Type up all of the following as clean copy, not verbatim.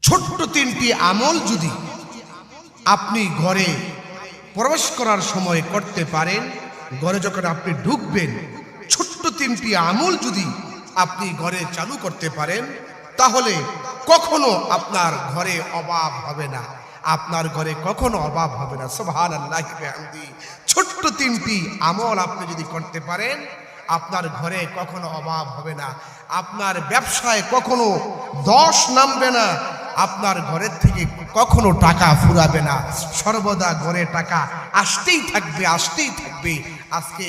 ছোট্ট তিনটি আমল যদি আপনি ঘরে প্রবেশ করার সময় করতে পারেন, ঘরে যখন আপনি ঢুকবেন, ছোট্ট তিনটি আমল যদি আপনি ঘরে চালু করতে পারেন, তাহলে কখনো আপনার ঘরে অভাব হবে না। আপনার ঘরে কখনো অভাব হবে না। সুবহানাল্লাহি ওয়া বিহামদিহি। ছোট্ট তিনটি আমল আপনি যদি করতে পারেন, আপনার ঘরে কখনো অভাব হবে না। আপনার ব্যবসায় কখনো ধস নামবে না। আপনার ঘরের থেকে কখনো টাকা ফুরাবে না। সর্বদা ঘরে টাকা আসতেই থাকবে, আসতেই থাকবে। আজকে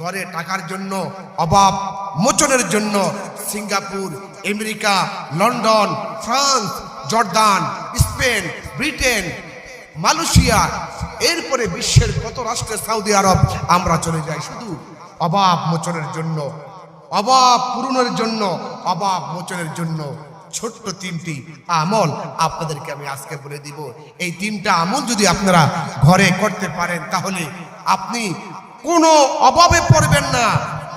ঘরে টাকার জন্য, অভাব মোচনের জন্য Singapore, America, London, France, Jordan, Spain, Britain, Malaysia, এরপরে বিশ্বের কত রাষ্ট্রে, সৌদি আরব আমরা চলে যাই শুধু অভাব মোচনের জন্য, অভাব পূরণের জন্য, অভাব মোচনের জন্য। ছোট্ট তিনটি আমল আপনাদেরকে আমি আজকে বলে দিব। এই তিনটা আমল যদি আপনারা ঘরে করতে পারেন, তাহলে আপনি কোনো অভাবে পড়বেন না।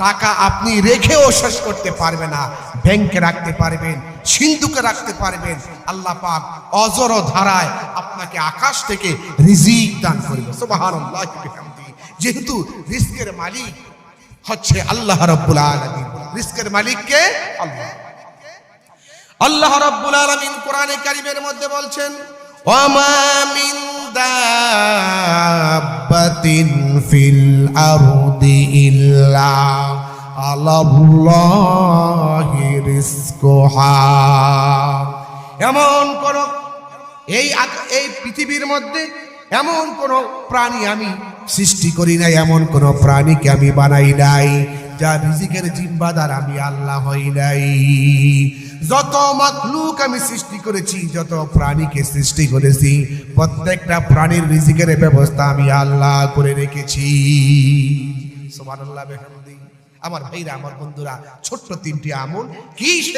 টাকা আপনি রেখেও শেষ করতে পারবেন না। ব্যাংকে রাখতে পারবেন, সিন্ধুকে রাখতে পারবেন। আল্লাহ পাক অজর ধারায় আপনাকে আকাশ থেকে রিজিক দান করবে। সুবহানাল্লাহি ওয়া বিহামদিহি। যেহেতু রিজকের মালিক হচ্ছে আল্লাহ রাব্বুল আলামিন। রিজকের মালিক কে? আল্লাহ। আল্লাহ রাব্বুল আলামিন কোরআনে কারীমের মধ্যে বলছেন, ওয়ামা মিন দাব্বাতিন ফিল আরদি ইল্লা আলাল্লাহি রিজকুহা। এমন কোন এই পৃথিবীর মধ্যে এমন কোন প্রাণী আমি সৃষ্টি করি নাই, এমন কোন প্রাণীকে আমি বানাই নাই যার রিজিকের জিম্মাদার আমি আল্লাহ হই নাই। যত মাখলুক আমি সৃষ্টি করেছি, যত প্রাণীকে সৃষ্টি করেছি, প্রত্যেকটা প্রাণীর রিজিকের ব্যবস্থা আমি আল্লাহ করে রেখেছি। সুবহানাল্লাহ বিহামদিহি। আমার ভাইরা, আমার বন্ধুরা, ছোট্ট তিনটি আমল কি সেই